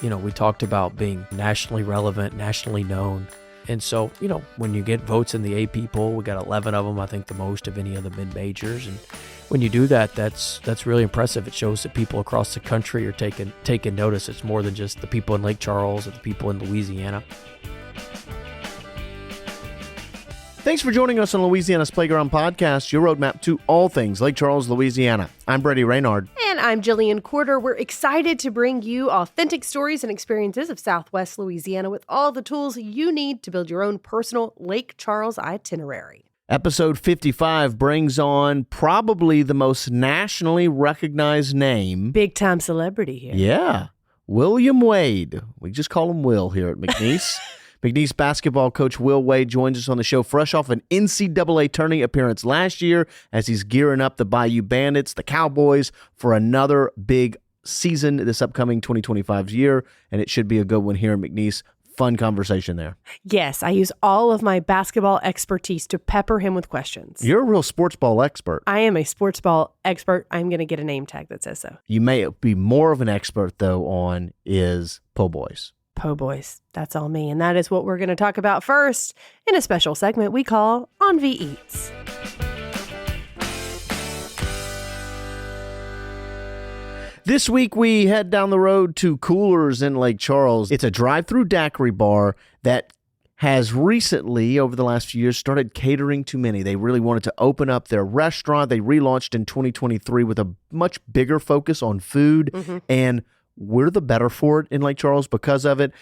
we talked about being nationally relevant, nationally known. And so, when you get votes in the AP poll, we got 11 of them, I think the most of any of the mid-majors. And when you do that, that's really impressive. It shows that people across the country are taking notice. It's more than just the people in Lake Charles or the people in Louisiana. Thanks for joining us on Louisiana's Playground Podcast, your roadmap to all things Lake Charles, Louisiana. I'm Brady Raynard. And I'm Jillian Corder. We're excited to bring you authentic stories and experiences of Southwest Louisiana with all the tools you need to build your own personal Lake Charles itinerary. Episode 55 brings on probably the most nationally recognized name. Big-time celebrity here. Yeah, William Wade. We just call him Will here at McNeese. McNeese basketball coach Will Wade joins us on the show fresh off an NCAA tourney appearance last year as he's gearing up the Bayou Bandits, the Cowboys, for another big season this upcoming 2025 year, and it should be a good one here in McNeese. Fun conversation there. Yes, I use all of my basketball expertise to pepper him with questions. You're a real sports ball expert. I am a sports ball expert. I'm going to get a name tag that says so. You may be more of an expert, though, on is po' boys. Po' boys. That's all me. And that is what we're going to talk about first in a special segment we call On V Eats. This week, we head down the road to Coolers in Lake Charles. It's a drive-through daiquiri bar that has recently, over the last few years, started catering to many. They really wanted to open up their restaurant. They relaunched in 2023 with a much bigger focus on food, and we're the better for it in Lake Charles because of it.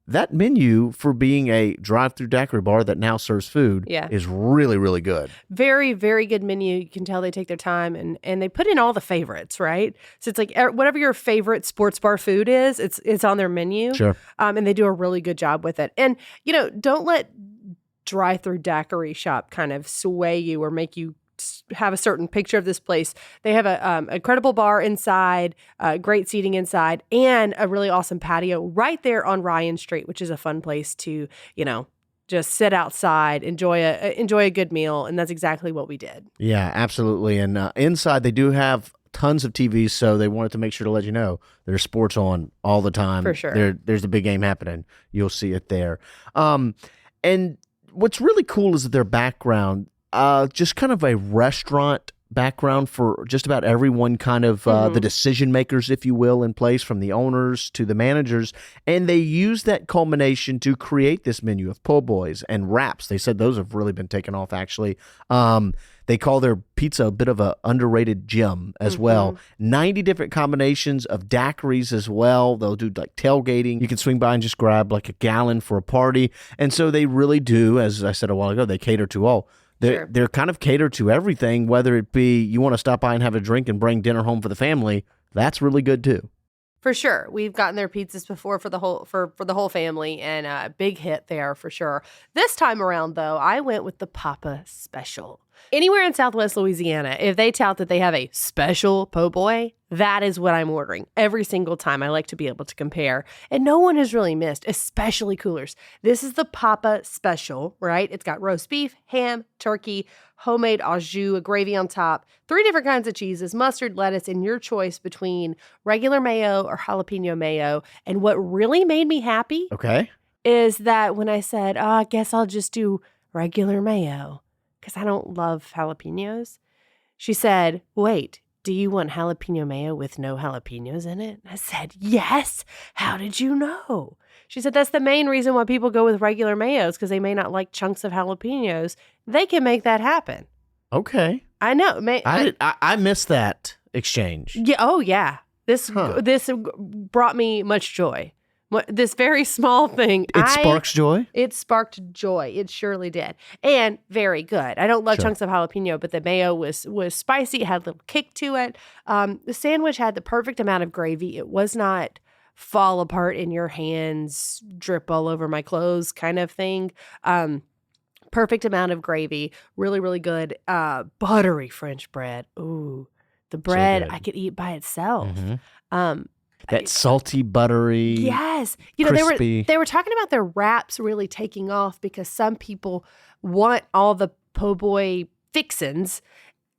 That menu for being a drive-through daiquiri bar that now serves food is really, really good. Very, very good menu. You can tell they take their time and they put in all the favorites, right? So it's like whatever your favorite sports bar food is, it's on their menu. Sure. And they do a really good job with it. And, don't let drive-through daiquiri shop kind of sway you or make you have a certain picture of this place. They have a incredible bar inside, great seating inside, and a really awesome patio right there on Ryan Street, which is a fun place to, just sit outside, enjoy a good meal, and that's exactly what we did. Yeah, absolutely. And inside they do have tons of TVs, so they wanted to make sure to let you know there's sports on all the time. For sure. There's a big game happening. You'll see it there. And what's really cool is their background. Just kind of a restaurant background for just about everyone, kind of the decision makers, if you will, in place, from the owners to the managers. And they use that culmination to create this menu of po' boys and wraps. They said those have really been taken off, actually. They call their pizza a bit of an underrated gem as well. 90 different combinations of daiquiris as well. They'll do like tailgating. You can swing by and just grab like a gallon for a party. And so they really do, as I said a while ago, they cater to all. They're kind of catered to everything, whether it be you want to stop by and have a drink and bring dinner home for the family. That's really good too. For sure. We've gotten their pizzas before for the whole family, and a big hit there for sure. This time around, though, I went with the Papa Special. Anywhere in Southwest Louisiana, if they tout that they have a special po' boy, that is what I'm ordering every single time. I like to be able to compare. And no one has really missed, especially Coolers. This is the Papa Special, right? It's got roast beef, ham, turkey, homemade au jus, a gravy on top, 3 different kinds of cheeses, mustard, lettuce, and your choice between regular mayo or jalapeno mayo. And what really made me happy is that when I said, I guess I'll just do regular mayo because I don't love jalapenos, she said, wait, do you want jalapeno mayo with no jalapenos in it? I said, yes. How did you know? She said, that's the main reason why people go with regular mayos, because they may not like chunks of jalapenos. They can make that happen. Okay. I know. I missed that exchange. Yeah. Oh, yeah. This brought me much joy. This very small thing. It sparks joy? It sparked joy. It surely did. And very good. I don't love chunks of jalapeno, but the mayo was spicy. It had a little kick to it. The sandwich had the perfect amount of gravy. It was not fall apart in your hands, drip all over my clothes kind of thing. Perfect amount of gravy. Really, really good. Buttery French bread. Ooh. The bread I could eat by itself. That salty, buttery, yes. Crispy. They were talking about their wraps really taking off because some people want all the po' boy fixins,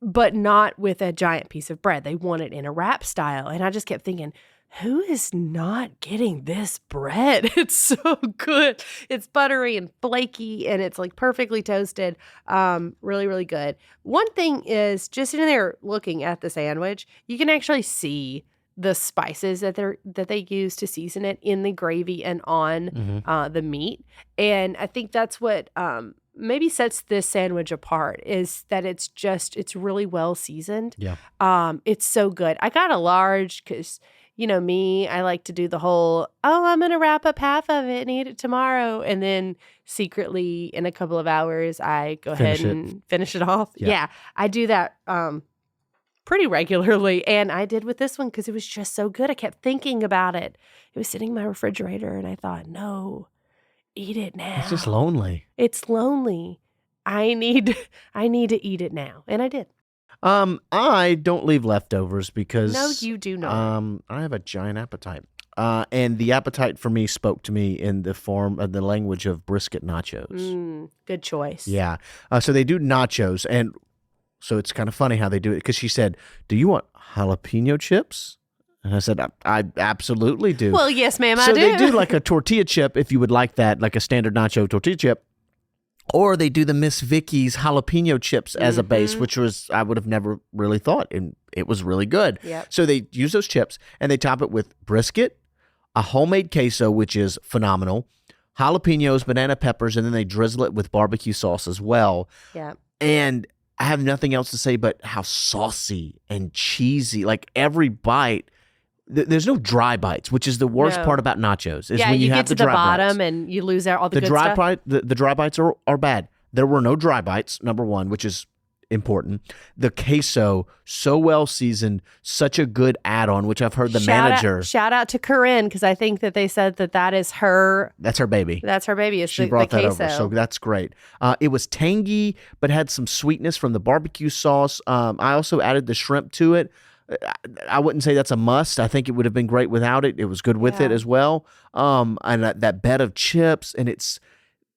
but not with a giant piece of bread. They want it in a wrap style. And I just kept thinking, who is not getting this bread? It's so good. It's buttery and flaky, and it's like perfectly toasted. Really, really good. One thing is, just sitting there looking at the sandwich, you can actually see the spices that they use to season it in the gravy and on the meat. And I think that's what maybe sets this sandwich apart, is that it's really well seasoned. Yeah. It's so good. I got a large because, you know me, I like to do the whole, I'm going to wrap up half of it and eat it tomorrow. And then secretly in a couple of hours, I go ahead and finish it off. Yeah. I do that pretty regularly. And I did with this one because it was just so good. I kept thinking about it. It was sitting in my refrigerator and I thought, no, eat it now. It's just lonely. It's lonely. I need to eat it now. And I did. I don't leave leftovers because no, you do not. I have a giant appetite. And the appetite for me spoke to me in the form of the language of brisket nachos. Good choice. Yeah. So they do nachos, and so it's kind of funny how they do it, because she said, "Do you want jalapeno chips?" And I said, I absolutely do. Well, yes, ma'am, I so do. They do like a tortilla chip, if you would like that, like a standard nacho tortilla chip. Or they do the Miss Vicky's jalapeno chips as a base, which was, I would have never really thought. And it was really good. Yep. So they use those chips and they top it with brisket, a homemade queso, which is phenomenal, jalapenos, banana peppers, and then they drizzle it with barbecue sauce as well. Yeah. And I have nothing else to say but how saucy and cheesy, like every bite. There's no dry bites, which is the worst part about nachos. Is when you have get to the bottom and you lose all the good stuff. The dry bites are bad. There were no dry bites, number one, which is important. The queso, so well seasoned, such a good add-on, which I've heard the manager. Shout out to Corinne, because I think that they said that is her. That's her baby. That's her baby. She brought that over, so that's great. It was tangy, but had some sweetness from the barbecue sauce. I also added the shrimp to it. I wouldn't say that's a must. I think it would have been great without it. It was good with it as well. And that bed of chips, and it's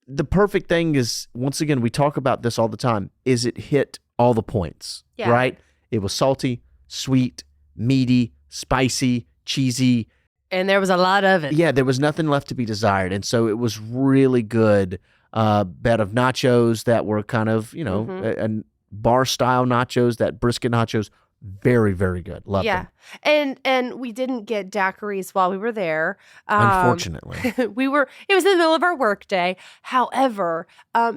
the perfect thing is, once again, we talk about this all the time, is it hit all the points, right? It was salty, sweet, meaty, spicy, cheesy. And there was a lot of it. Yeah, there was nothing left to be desired. And so it was really good bed of nachos that were kind of, and bar-style nachos, that brisket nachos. Very, very good. Loved them. And we didn't get daiquiris while we were there. Unfortunately. It was in the middle of our work day. However,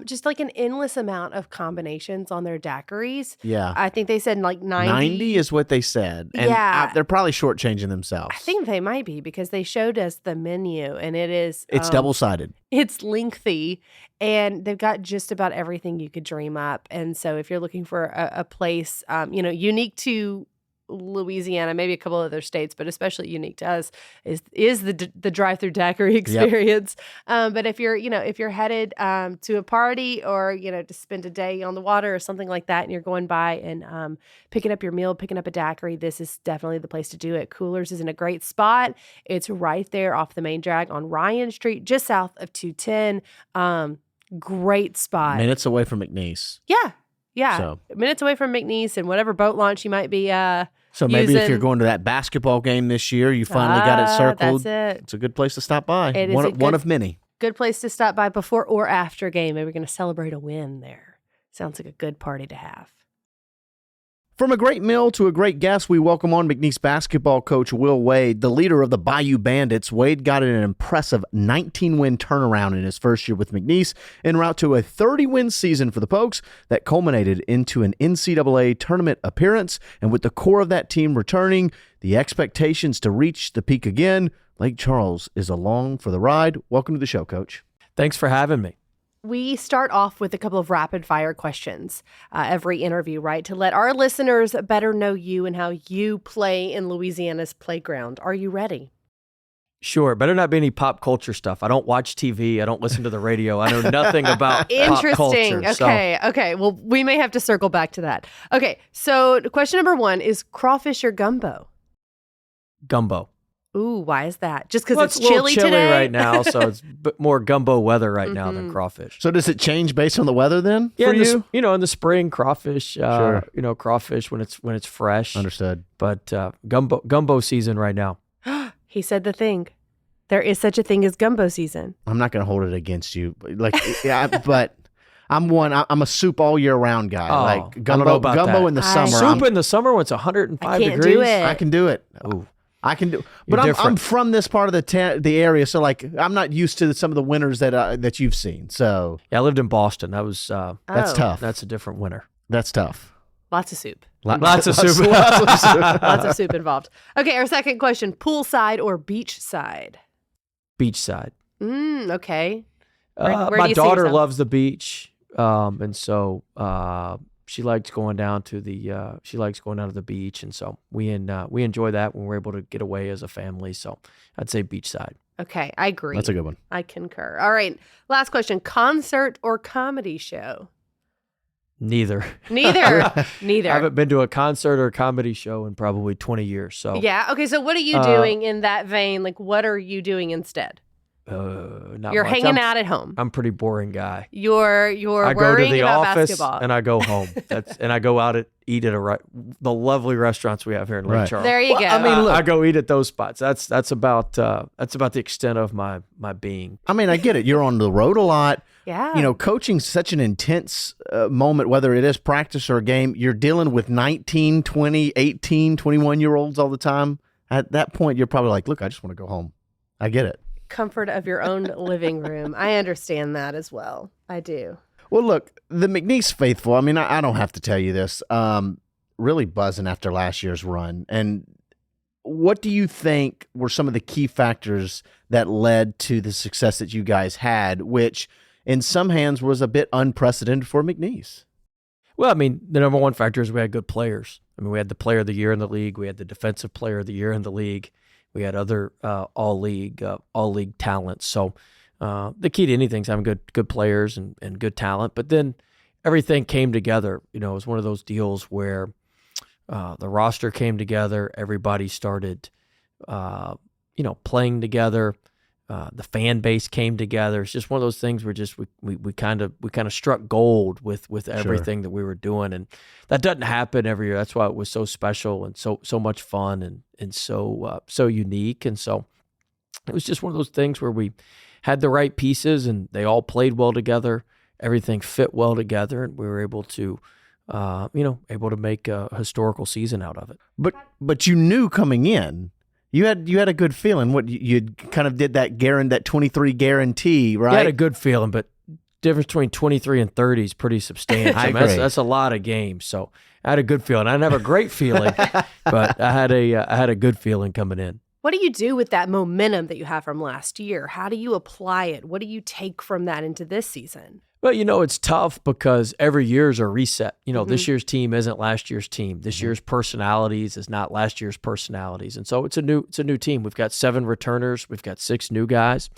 just like an endless amount of combinations on their daiquiris. Yeah. I think they said like 90. 90 is what they said. And they're probably shortchanging themselves. I think they might be, because they showed us the menu and it's double-sided. It's lengthy, and they've got just about everything you could dream up. And so if you're looking for a place, unique to Louisiana, maybe a couple other states, but especially unique to us, is the drive-through daiquiri experience. Yep. But if you're headed to a party, or to spend a day on the water or something like that, and you're going by and picking up your meal, picking up a daiquiri, this is definitely the place to do it. Coolers is in a great spot. It's right there off the main drag on Ryan Street, just south of 210. Great spot. Minutes away from McNeese. Yeah. So. Minutes away from McNeese, and whatever boat launch you might be so maybe if you're going to that basketball game this year, you finally got it circled. That's it. It's a good place to stop by. It is one of many. Good place to stop by before or after a game. Maybe we're going to celebrate a win there. Sounds like a good party to have. From a great meal to a great guest, we welcome on McNeese basketball coach Will Wade, the leader of the Bayou Bandits. Wade got an impressive 19-win turnaround in his first year with McNeese, en route to a 30-win season for the Pokes that culminated into an NCAA tournament appearance. And with the core of that team returning, the expectations to reach the peak again, Lake Charles is along for the ride. Welcome to the show, Coach. Thanks for having me. We start off with a couple of rapid fire questions every interview, right? To let our listeners better know you and how you play in Louisiana's playground. Are you ready? Sure. Better not be any pop culture stuff. I don't watch TV. I don't listen to the radio. I know nothing about pop culture. Interesting. Okay. Well, we may have to circle back to that. Okay. So question number 1 is crawfish or gumbo? Gumbo. Ooh, why is that? Just because it's it's chilly today? Right now, so it's more gumbo weather right now than crawfish. So does it change based on the weather then? Yeah, for you? In the spring, crawfish. Sure. Crawfish when it's fresh. Understood. But gumbo season right now. He said the thing. There is such a thing as gumbo season. I'm not going to hold it against you. But I'm a soup all year round guy. I don't know about gumbo that. in the summer. Soup in the summer when it's 105 I can't degrees. do it. I can do it. Ooh. I can do, but I'm from this part of the area, so like I'm not used to some of the winters that you've seen. So Yeah, I lived in Boston. That was that's tough. That's a different winter. That's tough. Lots of soup. Lots of soup. Lots of soup involved. Okay, our second question: poolside or beachside? Beachside. Okay. Where do My you see daughter yourself? loves the beach, and so she likes going down to the beach, and so we enjoy that when we're able to get away as a family. So I'd say beachside. Okay, I agree. That's a good one. I concur. All right, last question: concert or comedy show? Neither. Neither. I haven't been to a concert or a comedy show in probably 20 years. So Yeah. Okay. So what are you doing in that vein? Like, what are you doing instead? not You're much. hanging out at home. I'm a pretty boring guy. You're I go to worrying the about office basketball. and I go home. And I go out and eat at the lovely restaurants we have here in Lake Right. Charles. There you go. I mean, look, I go eat at those spots. That's about the extent of my being. I mean, I get it. You're on the road a lot. Yeah. You know, coaching's such an intense moment, whether it is practice or a game. You're dealing with 19, 20, 18, 21-year-olds all the time. At that point, you're probably like, look, I just want to go home. I get it. Comfort of your own living room. I understand that as well. I do. Well, look, the McNeese faithful, I mean, I don't have to tell you this, really buzzing after last year's run. And what do you think were some of the key factors that led to the success that you guys had, which in some hands was a bit unprecedented for McNeese? Well, I mean, the number one factor is we had good players. I mean, we had the player of the year in the league. We had the defensive player of the year in the league. We had other all league talents. So the key to anything is having good players and good talent. But then everything came together. You know, it was one of those deals where the roster came together. Everybody started, playing together. The fan base came together. It's just one of those things where we kind of struck gold with everything that we were doing, and that doesn't happen every year. That's why it was so special and so much fun and so unique. And so it was just one of those things where we had the right pieces and they all played well together. Everything fit well together, and we were able to make a historical season out of it. But you knew coming in. You had a good feeling. What you kind of did that 23 guarantee, right? I had a good feeling, but difference between 23 and 30 is pretty substantial. I mean, agree. that's a lot of games. So I had a good feeling. I didn't have a great feeling, but I had a good feeling coming in. What do you do with that momentum that you have from last year? How do you apply it? What do you take from that into this season? Well, it's tough because every year is a reset. This year's team isn't last year's team. This year's personalities is not last year's personalities. And so it's a new team. We've got 7 returners. We've got 6 new guys.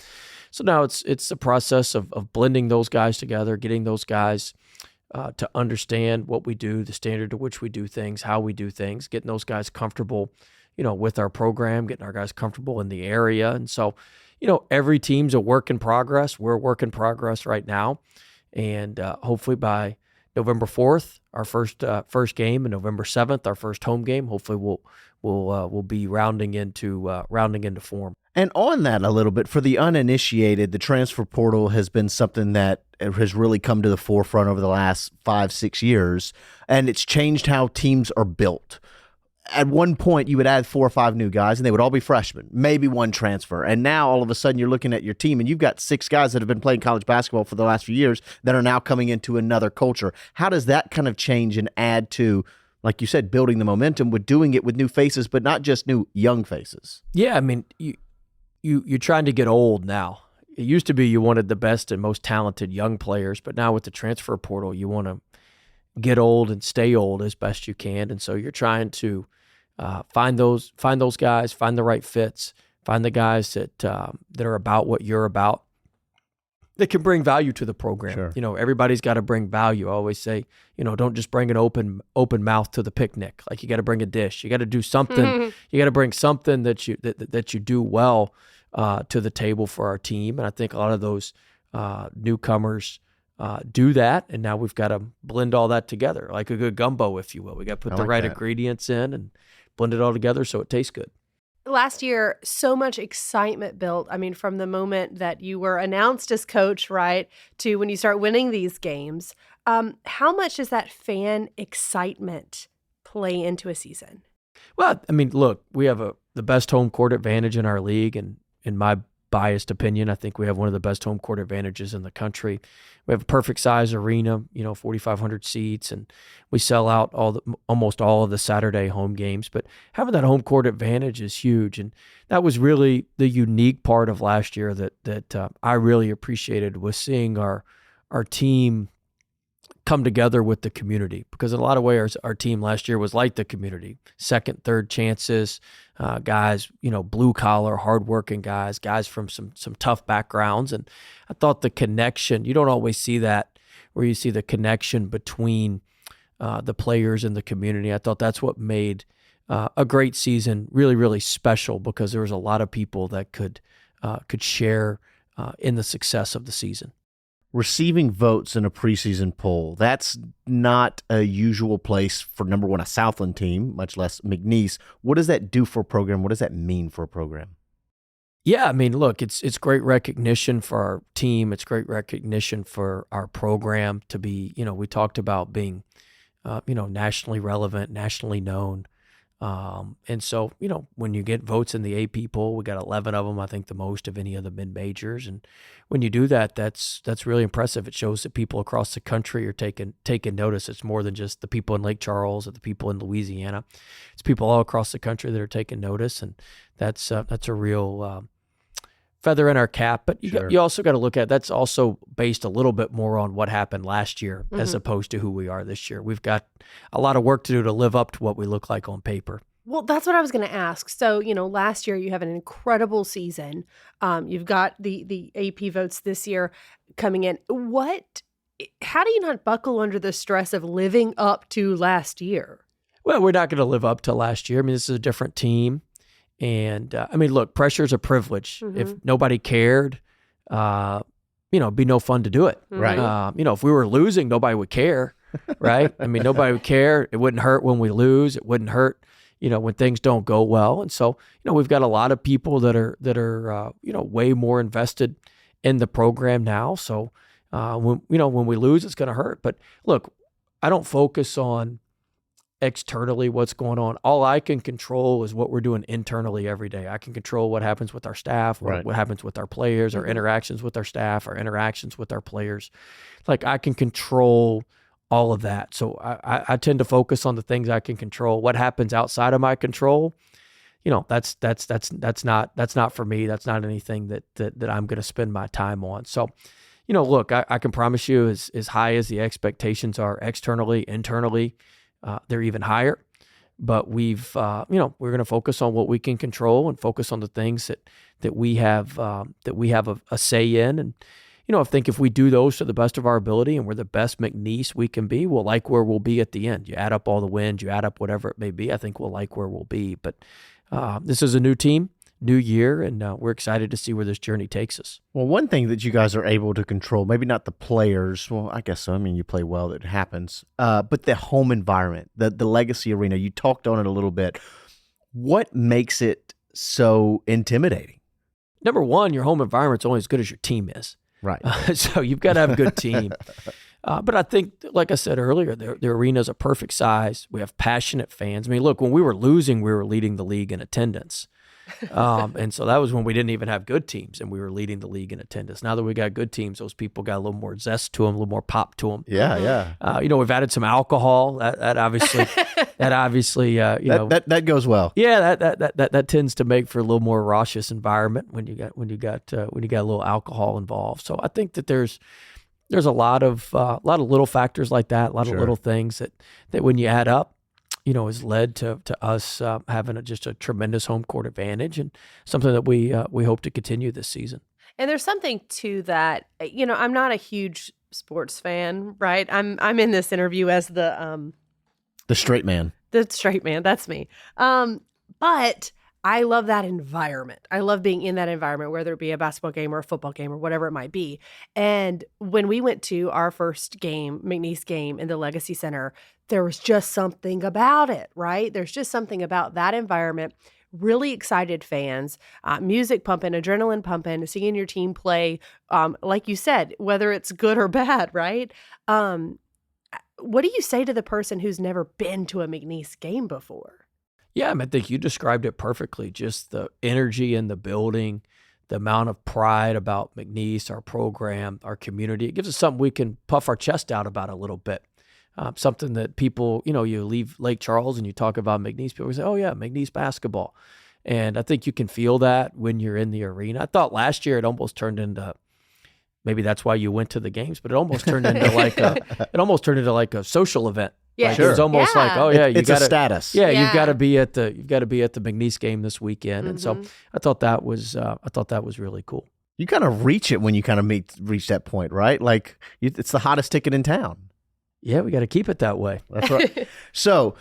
So now it's the process of blending those guys together, getting those guys to understand what we do, the standard to which we do things, how we do things, getting those guys comfortable, with our program, getting our guys comfortable in the area. And so, every team's a work in progress. We're a work in progress right now. And hopefully by November 4th, our first game, and November 7th, our first home game, hopefully we'll be rounding into form. And on that a little bit, for the uninitiated, the transfer portal has been something that has really come to the forefront over the last 5-6 years, and it's changed how teams are built. At one point, you would add 4 or 5 new guys, and they would all be freshmen, maybe one transfer. And now, all of a sudden, you're looking at your team, and you've got 6 guys that have been playing college basketball for the last few years that are now coming into another culture. How does that kind of change and add to, like you said, building the momentum with doing it with new faces, but not just new young faces? Yeah, I mean, you're trying to get old now. It used to be you wanted the best and most talented young players, but now with the transfer portal, you want to get old and stay old as best you can. And so you're trying to find those guys, find the right fits, find the guys that are about what you're about, that can bring value to the program. Sure. Everybody's got to bring value. I always say, don't just bring an open mouth to the picnic. Like, you got to bring a dish. You got to do something. You got to bring something that you do well to the table for our team. And I think a lot of those newcomers do that, and now we've got to blend all that together like a good gumbo, if you will. We got to put the right ingredients in and blend it all together so it tastes good. Last year, so much excitement built. I mean, from the moment that you were announced as coach, right, to when you start winning these games. How much does that fan excitement play into a season? Well, I mean, look, we have the best home court advantage in our league, and in my biased opinion, I think we have one of the best home court advantages in the country. We have a perfect size arena, 4,500 seats, and we sell out almost all of the Saturday home games. But having that home court advantage is huge, and that was really the unique part of last year that I really appreciated, was seeing our team come together with the community, because in a lot of ways our team last year was like the community. Second, third chances, guys, blue collar, hardworking guys from some tough backgrounds. And I thought the connection, you don't always see that, where you see the connection between the players and the community. I thought that's what made a great season really, really special, because there was a lot of people that could share in the success of the season. Receiving votes in a preseason poll, that's not a usual place for, number one, a Southland team, much less McNeese. What does that do for a program? What does that mean for a program? Yeah, I mean, look, it's great recognition for our team. It's great recognition for our program to be, we talked about being, nationally relevant, nationally known. And so, when you get votes in the AP poll, we got 11 of them, I think the most of any of the mid-majors. And when you do that, that's really impressive. It shows that people across the country are taking notice. It's more than just the people in Lake Charles or the people in Louisiana. It's people all across the country that are taking notice. And that's a real feather in our cap. But you also got to look at, that's also based a little bit more on what happened last year as opposed to who we are this year. We've got a lot of work to do to live up to what we look like on paper. Well, that's what I was going to ask. So, last year you have an incredible season. You've got the AP votes this year coming in. How do you not buckle under the stress of living up to last year? Well, we're not going to live up to last year. I mean, this is a different team. And look, pressure is a privilege. If nobody cared, it'd be no fun to do it. Right. If we were losing, nobody would care. Right. I mean, nobody would care. It wouldn't hurt when we lose. It wouldn't hurt, when things don't go well. And so, we've got a lot of people that are way more invested in the program now. So, when we lose, it's going to hurt. But look, I don't focus on externally what's going on. All I can control is what we're doing internally every day. I can control what happens with our staff, what happens with our players, our interactions with our staff, our interactions with our players. Like, I can control all of that. So I tend to focus on the things I can control. What happens outside of my control, that's not for me. That's not anything that I'm going to spend my time on. So, look, I can promise you, as high as the expectations are externally, internally, they're even higher. But we're going to focus on what we can control and focus on the things that we have a say in. And I think if we do those to the best of our ability and we're the best McNeese we can be, we'll like where we'll be at the end. You add up all the wins, you add up whatever it may be, I think we'll like where we'll be. But this is a new team, new year, and we're excited to see where this journey takes us. Well, one thing that you guys are able to control, maybe not the players, well, I guess so. I mean, you play well, it happens. But the home environment, the Legacy Arena, you talked on it a little bit. What makes it so intimidating? Number one, your home environment's only as good as your team is. Right. So you've got to have a good team. But I think, like I said earlier, the arena's a perfect size. We have passionate fans. I mean, look, when we were losing, we were leading the league in attendance. And so that was when we didn't even have good teams and we were leading the league in attendance. Now that we got good teams, those people got a little more zest to them, a little more pop to them. Yeah. We've added some alcohol. That obviously, that goes well. Yeah, that tends to make for a little more raucous environment when you got a little alcohol involved. So I think that there's a lot of little factors like that, a lot of little things that when you add up, has led to us having just a tremendous home court advantage, and something that we hope to continue this season. And there's something to that. I'm not a huge sports fan, right? I'm in this interview as the straight man. The straight man, that's me. But I love that environment. I love being in that environment, whether it be a basketball game or a football game or whatever it might be. And when we went to our first game, McNeese game in the Legacy Center, there was just something about it, right? There's just something about that environment really excited fans, music pumping, adrenaline pumping, seeing your team play, like you said, whether it's good or bad, right? What do you say to the person who's never been to a McNeese game before? Yeah, I think you described it perfectly. Just the energy in the building, the amount of pride about McNeese, our program, our community. It gives us something we can puff our chest out about a little bit. Something that people, you leave Lake Charles and you talk about McNeese, people say, oh yeah, McNeese basketball. And I think you can feel that when you're in the arena. I thought last year it almost turned into, maybe that's why you went to the games, but it almost turned into like a social event. Yeah, like, it was almost like, oh yeah, it's a status. Yeah, you've got to be at the McNeese game this weekend, and so I thought that was really cool. You kind of reach it when you kind of reach that point, right? Like it's the hottest ticket in town. Yeah, we got to keep it that way. That's right. So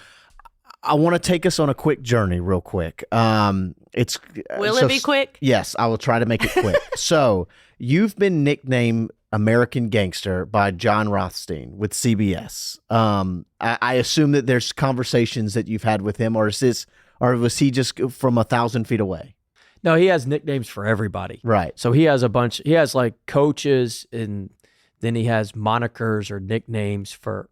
I want to take us on a quick journey real quick. Will it be quick? Yes, I will try to make it quick. So you've been nicknamed American Gangster by John Rothstein with CBS. I assume that there's conversations that you've had with him, or was he just from 1,000 feet away? No, he has nicknames for everybody. Right. So he has a bunch. He has like coaches, and then he has monikers or nicknames for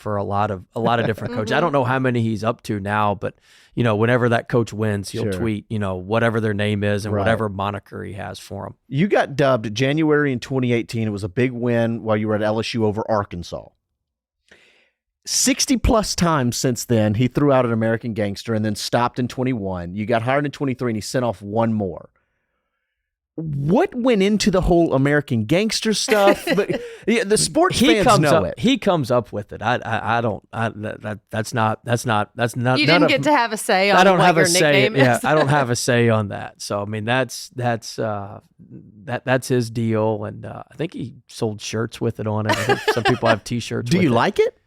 a lot of different coaches. I don't know how many he's up to now, but whenever that coach wins, he'll tweet whatever their name is and whatever moniker he has for them. You got dubbed January in 2018. It was a big win while you were at LSU over Arkansas. 60 plus times since then, he threw out an American Gangster and then stopped in 21. You got hired in 23 and he sent off one more. What went into the whole American Gangster stuff? But yeah, the sports fans know it. He comes up with it. I don't. That's not. You didn't get to have a say on what your nickname is. Yeah, I don't have a say on that. So I mean, that's his deal, and I think he sold shirts with it on it. I think some people have T-shirts. Do you like it?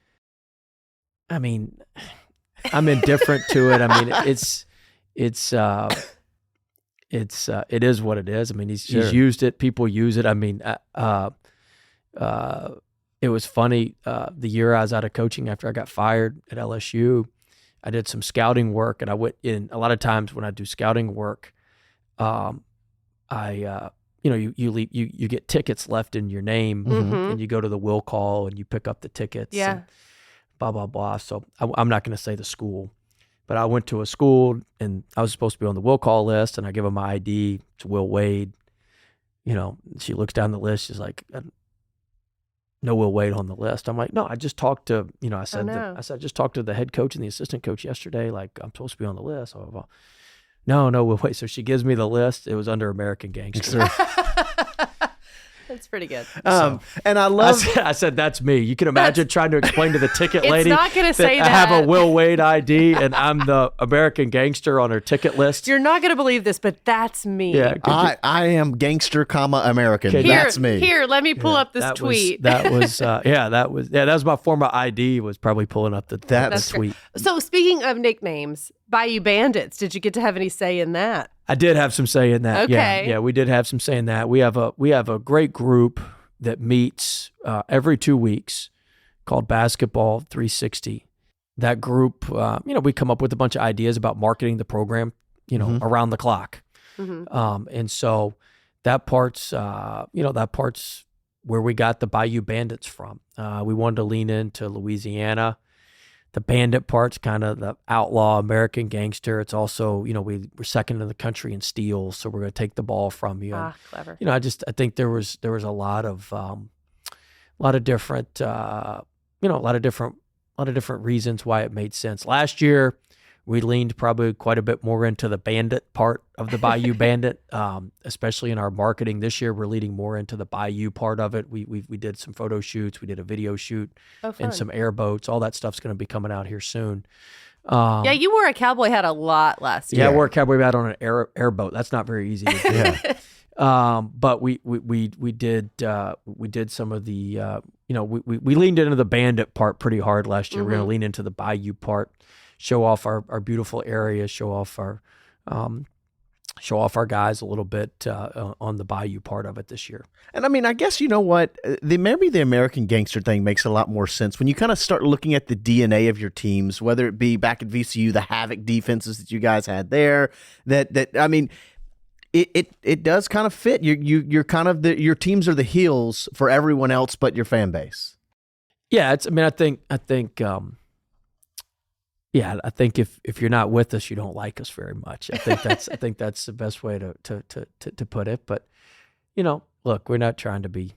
I mean, I'm indifferent to it. I mean, it is what it is. I mean, he's used it. People use it. I mean, it was funny. The year I was out of coaching after I got fired at LSU, I did some scouting work, and I went in. A lot of times when I do scouting work, you get tickets left in your name, and you go to the will call and you pick up the tickets. Yeah. And blah blah blah. So I'm not going to say the school. But I went to a school, and I was supposed to be on the will call list, and I give them my ID. It's Will Wade. She looks down the list. She's like, no Will Wade on the list. I'm like, no, I just talked to, I said, I just talked to the head coach and the assistant coach yesterday. Like, I'm supposed to be on the list. Blah, blah, blah. No Will Wade. So she gives me the list. It was under American Gangster. That's pretty good. And I love. I said, that's me. You can imagine trying to explain to the ticket lady. It's not going to say that. I have a Will Wade ID and I'm the American Gangster on her ticket list. You're not going to believe this, but that's me. Yeah, I am gangster, American. That's me. Here, let me pull up this tweet. That was my former ID. Was probably pulling up the tweet. So speaking of nicknames, Bayou Bandits. Did you get to have any say in that? I did have some say in that. Okay. Yeah, we did have some say in that. We have a great group that meets every 2 weeks called Basketball 360. That group, we come up with a bunch of ideas about marketing the program, around the clock. And so that part's where we got the Bayou Bandits from. We wanted to lean into Louisiana. The bandit part's kind of the outlaw American Gangster. It's also, we're second in the country in steals, so we're going to take the ball from you. Clever. I think there was a lot of different reasons why it made sense. Last year, we leaned probably quite a bit more into the bandit part of the Bayou Bandit, especially in our marketing. This year, we're leading more into the Bayou part of it. We did some photo shoots, we did a video shoot, and some airboats. All that stuff's going to be coming out here soon. You wore a cowboy hat a lot last year. Yeah, I wore a cowboy hat on an airboat. That's not very easy to do. But we did some of the we leaned into the bandit part pretty hard last year. We're going to lean into the Bayou part. Show off our beautiful area, show off our show off our guys a little bit on the Bayou part of it this year. And I mean, I guess you know what? Maybe the American Gangster thing makes a lot more sense when you kind of start looking at the DNA of your teams, whether it be back at VCU, the havoc defenses that you guys had there. That I mean, it does kind of fit. You're kind of your teams are the heels for everyone else but your fan base. Yeah, I think if you're not with us, you don't like us very much. I think that's the best way to put it. But look, we're not trying to be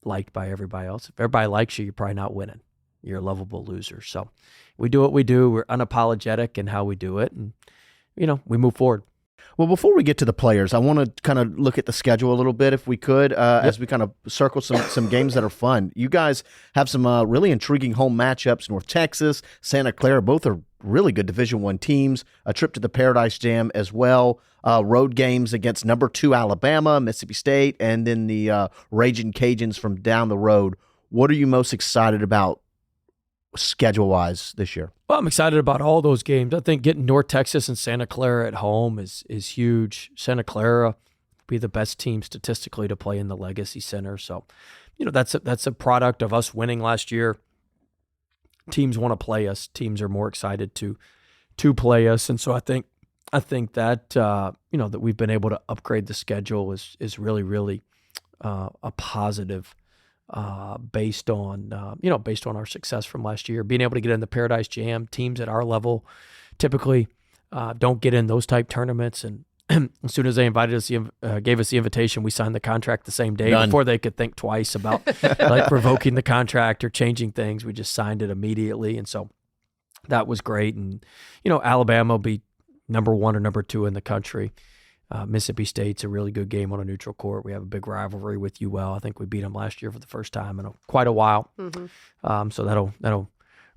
liked by everybody else. If everybody likes you, you're probably not winning. You're a lovable loser. So we do what we do. We're unapologetic in how we do it, and we move forward. Well, before we get to the players, I want to kind of look at the schedule a little bit, if we could, as we kind of circle some games that are fun. You guys have some really intriguing home matchups. North Texas, Santa Clara, both are really good Division I teams. A trip to the Paradise Jam as well. Road games against number 2 Alabama, Mississippi State, and then the Raging Cajuns from down the road. What are you most excited about schedule-wise this year? Well, I'm excited about all those games. I think getting North Texas and Santa Clara at home is huge. Santa Clara will be the best team statistically to play in the Legacy Center. So, that's a product of us winning last year. Teams want to play us. Teams are more excited to play us. And so I think that that we've been able to upgrade the schedule is really, really a positive based on our success from last year. Being able to get in the Paradise Jam, teams at our level typically don't get in those type tournaments. And as soon as they invited us, gave us the invitation, we signed the contract the same day. Before they could think twice about like revoking the contract or changing things. We just signed it immediately, and so that was great. And Alabama will be number 1 or number 2 in the country. Mississippi State's a really good game on a neutral court. We have a big rivalry with UL. I think we beat them last year for the first time in quite a while. Mm-hmm. So that'll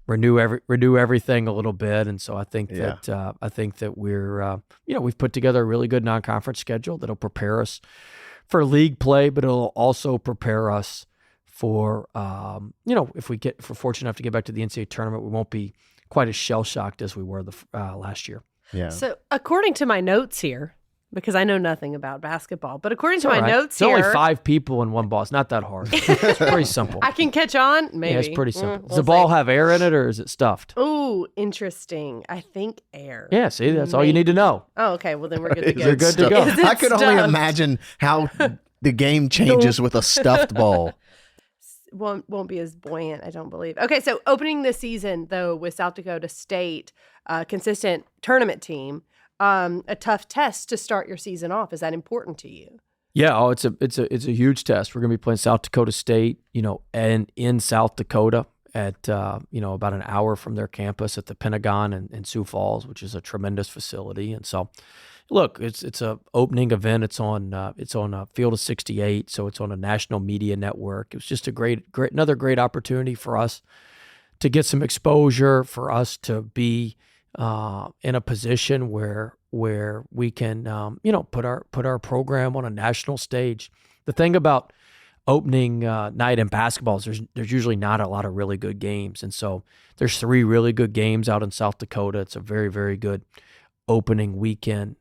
renew everything a little bit. And so I think that we're we've put together a really good non-conference schedule that'll prepare us for league play, but it'll also prepare us for if we're fortunate enough to get back to the NCAA tournament, we won't be quite as shell shocked as we were last year. Yeah. So according to my notes here, because I know nothing about basketball, but according to my notes here... It's only 5 people in one ball. It's not that hard. It's pretty simple. I can catch on? Maybe. Yeah, it's pretty simple. Does the ball have air in it, or is it stuffed? Ooh, interesting. I think air. Yeah, see, that's all you need to know. Oh, okay. Well, then we're good to go. You're good to go. I could only imagine how the game changes with a stuffed ball. Won't be as buoyant, I don't believe. Okay, so opening the season, though, with South Dakota State, consistent tournament team, a tough test to start your season off. Is that important to you? Yeah, it's a huge test. We're going to be playing South Dakota State, and in South Dakota at about an hour from their campus at the Pentagon in Sioux Falls, which is a tremendous facility. And so, look, it's a opening event. It's on a field of 68, so it's on a national media network. It was just another great opportunity for us to get some exposure, for us to be in a position where we can put our program on a national stage. The thing about opening night in basketball is there's usually not a lot of really good games, and so there's 3 really good games out in South Dakota. It's a very, very good opening weekend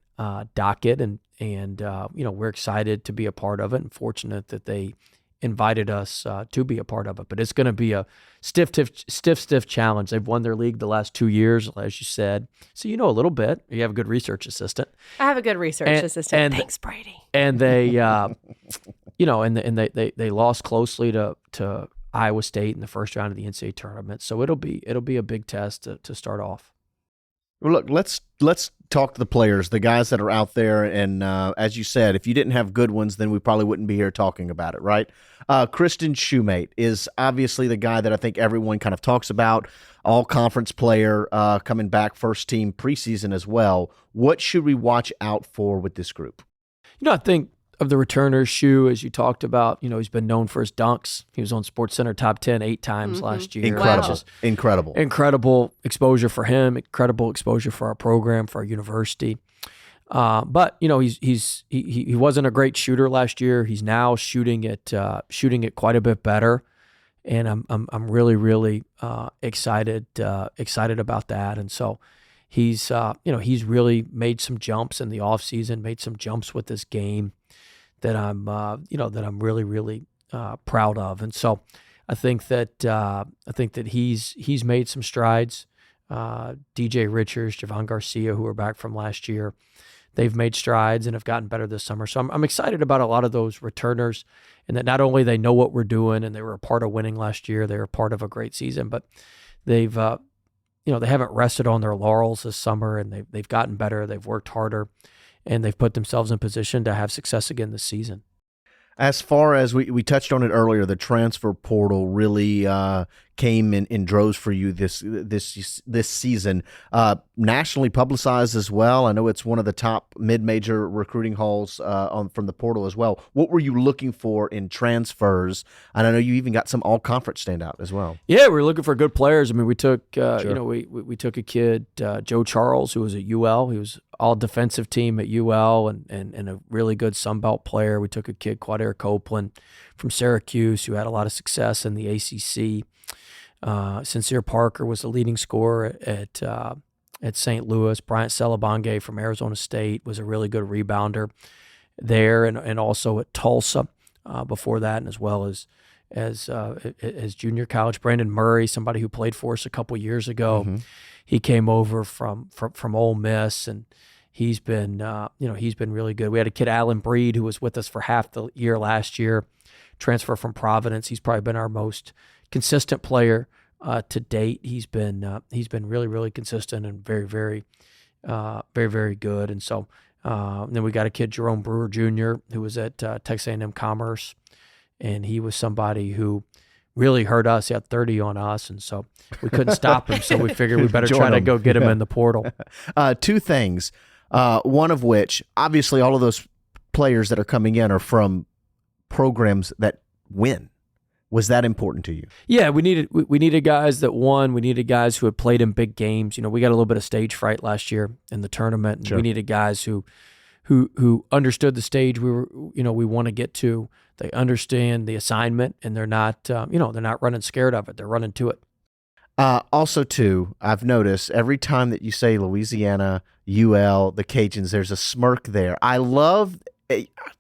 docket, and we're excited to be a part of it and fortunate that they invited us to be a part of it. But it's going to be a stiff challenge. They've won their league the last 2 years, as you said. So a little bit. You have a good research assistant. I have a good research assistant. Thanks, Brady. And they, they lost closely to Iowa State in the first round of the NCAA tournament. So it'll be a big test to start off. Well, look, let's talk to the players, the guys that are out there. And as you said, if you didn't have good ones, then we probably wouldn't be here talking about it, right? Christian Shoemate is obviously the guy that I think everyone kind of talks about, all-conference player, coming back first team preseason as well. What should we watch out for with this group? I think of the returners, Shoe, as you talked about, he's been known for his dunks. He was on SportsCenter top 10 8 times last year. Incredible exposure for him, incredible exposure for our program, for our university. But he wasn't a great shooter last year. He's now shooting it quite a bit better, and I'm really, really excited about that. And so he's he's really made some jumps in the offseason, made some jumps with this game that I'm really really proud of. And so I think that he's made some strides. DJ Richards, Javon Garcia, who are back from last year, they've made strides and have gotten better this summer. So I'm excited about a lot of those returners, and that not only they know what we're doing and they were a part of winning last year, they were part of a great season, but they've they haven't rested on their laurels this summer, and they've gotten better, they've worked harder, and they've put themselves in position to have success again this season. As far as we touched on it earlier, the transfer portal really came in droves for you this season. Nationally publicized as well. I know it's one of the top mid-major recruiting hauls from the portal as well. What were you looking for in transfers? And I know you even got some all-conference standout as well. Yeah, we were looking for good players. I mean, we took Sure. we took a kid, Joe Charles, who was at UL. He was all defensive team at UL and a really good Sun Belt player. We took a kid, Quadair Copeland, from Syracuse, who had a lot of success in the ACC. Sincere Parker was the leading scorer at St. Louis. Bryant Celebonge from Arizona State was a really good rebounder there, and also at Tulsa before that, and as well as junior college. Brandon Murray, somebody who played for us a couple years ago, he came over from Ole Miss, and he's been really good. We had a kid, Alan Breed, who was with us for half the year last year, transfer from Providence. He's probably been our most consistent player to date. He's been really, really consistent and very, very, very good. And so then we got a kid, Jerome Brewer Jr., who was at Texas A&M Commerce, and he was somebody who really hurt us. He had 30 on us, and so we couldn't stop him. So we figured we better try to go get him in the portal. Two things. One of which, obviously, all of those players that are coming in are from programs that win. Was that important to you? Yeah, we needed guys that won. We needed guys who had played in big games. We got a little bit of stage fright last year in the tournament. And Sure. We needed guys who understood the stage we want to get to. They understand the assignment, and they're not they're not running scared of it. They're running to it. Also, too, I've noticed every time that you say Louisiana, UL, the Cajuns, there's a smirk there. I love,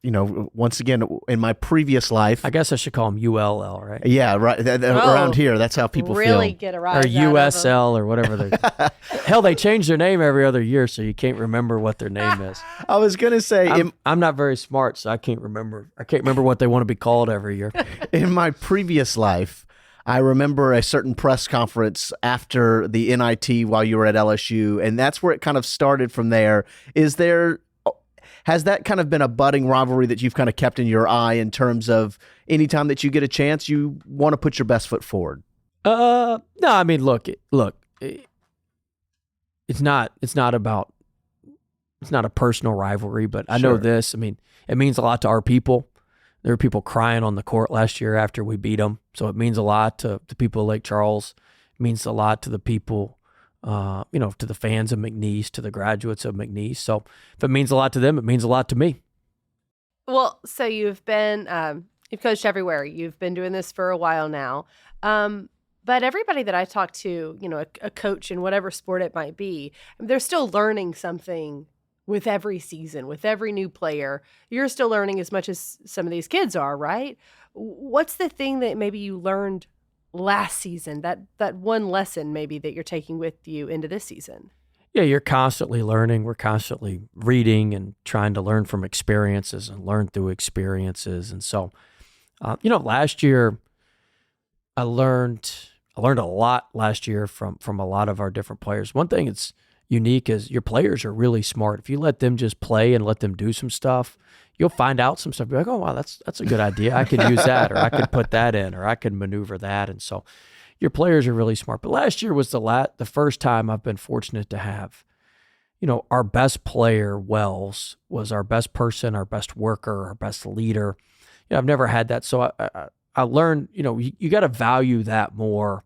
once again, in my previous life. I guess I should call them ULL, right? Yeah, right. Around here, that's how people really feel. get a rise Or USL or whatever they're. Hell, they change their name every other year, so you can't remember what their name is. I was going to say, I'm not very smart, so I can't remember. I can't remember what they want to be called every year. in my previous life, I remember a certain press conference after the NIT while you were at LSU, and that's where it kind of started from there. Has that kind of been a budding rivalry that you've kind of kept in your eye in terms of anytime that you get a chance, you want to put your best foot forward? No, I mean, look, it's not a personal rivalry, but I know Sure. this. I mean, it means a lot to our people. There were people crying on the court last year after we beat them, so it means a lot to the people of Lake Charles. It means a lot to the people, to the fans of McNeese, to the graduates of McNeese. So if it means a lot to them, it means a lot to me. Well, so you've coached everywhere. You've been doing this for a while now. But everybody that I talk to, a coach in whatever sport it might be, they're still learning something with every season, with every new player. You're still learning as much as some of these kids are, right? What's the thing that maybe you learned last season, that one lesson maybe that you're taking with you into this season? Yeah, you're constantly learning. We're constantly reading and trying to learn from experiences and learn through experiences. And so, last year I learned a lot last year from a lot of our different players. One thing that's unique is your players are really smart. If you let them just play and let them do some stuff, you'll find out some stuff. You're like, oh, wow, that's a good idea. I could use that, or I could put that in, or I could maneuver that. And so your players are really smart. But last year was the first time I've been fortunate to have, our best player, Wells, was our best person, our best worker, our best leader. I've never had that. So I learned, you got to value that more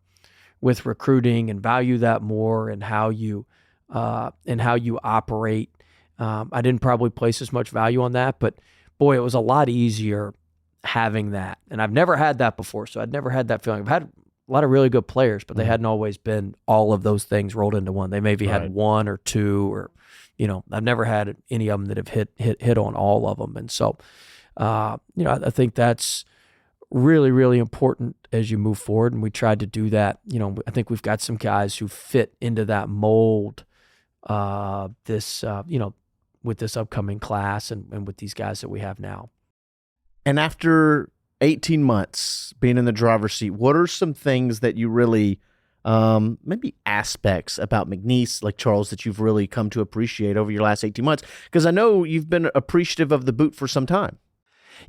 with recruiting, and value that more in how you operate. I didn't probably place as much value on that, but boy, it was a lot easier having that. And I've never had that before, so I'd never had that feeling. I've had really good players, but they hadn't always been all of those things rolled into one. They maybe Right. had one or two, or I've never had any of them that have hit on all of them. And so, I think that's really, really important as you move forward. And we tried to do that. I think we've got some guys who fit into that mold. With this upcoming class and with these guys that we have now. And after 18 months being in the driver's seat, what are some things that you really, maybe aspects about McNeese, like Charles, that you've really come to appreciate over your last 18 months? Because I know you've been appreciative of the boot for some time.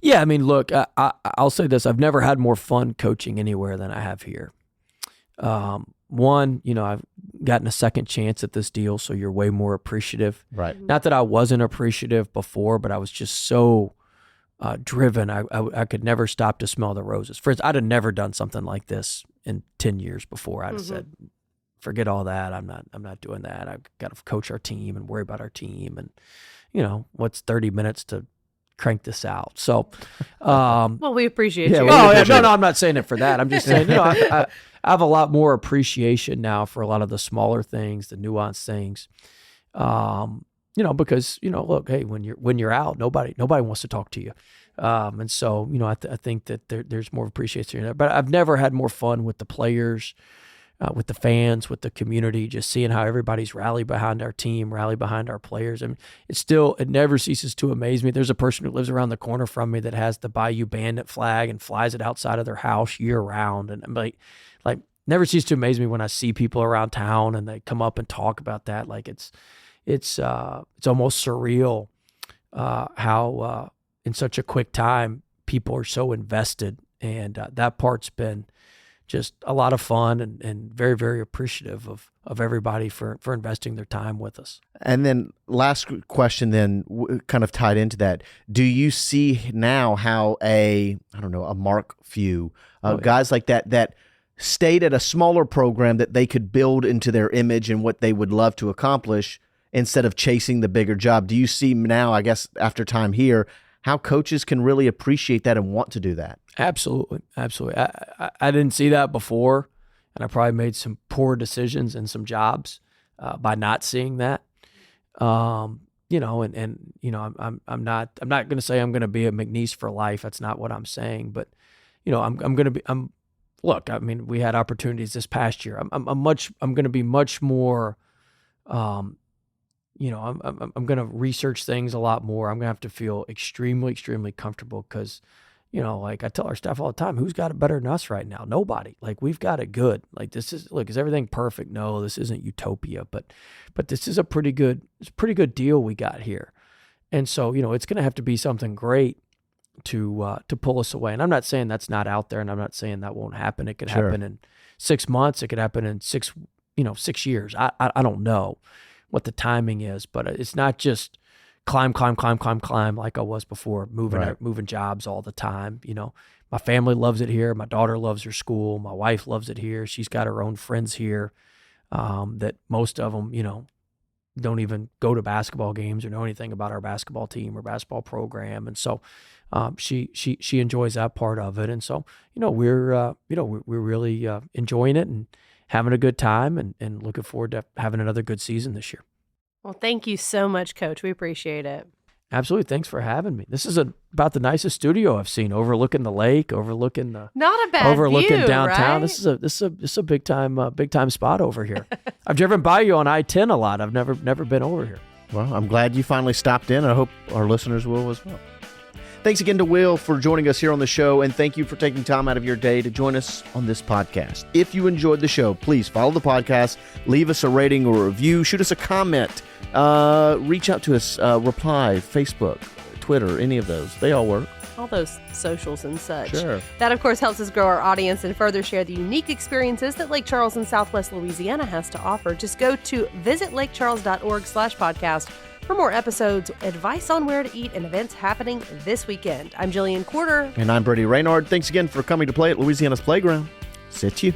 Yeah, I mean, look, I'll say this. I've never had more fun coaching anywhere than I have here. One, I've gotten a second chance at this deal, so you're way more appreciative. Right. Not that I wasn't appreciative before, but I was just so driven. I could never stop to smell the roses. For instance, I'd have never done something like this in 10 years before. I'd have said, forget all that. I'm not doing that. I've got to coach our team and worry about our team. And, what's 30 minutes to crank this out? So, Well, we appreciate you. No, I'm not saying it for that. I'm just saying, I have a lot more appreciation now for a lot of the smaller things, the nuanced things. Because look, hey, when you're out, nobody wants to talk to you, and so I think that there's more appreciation there. But I've never had more fun with the players, with the fans, with the community, just seeing how everybody's rallied behind our team, rallied behind our players. I mean, it never ceases to amaze me. There's a person who lives around the corner from me that has the Bayou Bandit flag and flies it outside of their house year round, and I'm like never ceases to amaze me when I see people around town and they come up and talk about that. Like it's almost surreal how in such a quick time people are so invested, and that part's been just a lot of fun and very, very appreciative of everybody for investing their time with us. And then last question then, kind of tied into that, do you see now how a Mark Few, guys like that stayed at a smaller program that they could build into their image and what they would love to accomplish instead of chasing the bigger job? Do you see now, I guess, after time here, how coaches can really appreciate that and want to do that? Absolutely. I didn't see that before, and I probably made some poor decisions in some jobs by not seeing that. I'm not going to say I'm going to be a McNeese for life. That's not what I'm saying, but look, I mean, we had opportunities this past year. I'm going to be much more. I'm going to research things a lot more. I'm going to have to feel extremely, extremely comfortable because, like I tell our staff all the time, who's got it better than us right now? Nobody. Like, we've got it good. Like, is everything perfect? No, this isn't utopia, but this is a pretty good deal we got here. And so, it's going to have to be something great to pull us away. And I'm not saying that's not out there, and I'm not saying that won't happen. It could happen in 6 months. It could happen in 6 years. I don't know what the timing is, but it's not just climb like I was before, moving jobs all the time. My family loves it here. My daughter loves her school. My wife loves it here. She's got her own friends here that most of them, don't even go to basketball games or know anything about our basketball team or basketball program. And so she enjoys that part of it. And so, we're really enjoying it and having a good time and looking forward to having another good season this year. Well, thank you so much, Coach. We appreciate it. Absolutely. Thanks for having me. This is about the nicest studio I've seen, overlooking the lake, overlooking downtown. Right? This is a big time spot over here. I've driven by you on I-10 a lot. I've never been over here. Well, I'm glad you finally stopped in. I hope our listeners will as well. Thanks again to Will for joining us here on the show, and thank you for taking time out of your day to join us on this podcast. If you enjoyed the show, please follow the podcast, leave us a rating or a review, shoot us a comment, reach out to us, reply, Facebook, Twitter, any of those. They all work. All those socials and such. Sure. That, of course, helps us grow our audience and further share the unique experiences that Lake Charles and Southwest Louisiana has to offer. Just go to visitLakeCharles.org/podcast for more episodes, advice on where to eat, and events happening this weekend. I'm Jillian Quarter. And I'm Brady Raynard. Thanks again for coming to play at Louisiana's Playground. Sit you.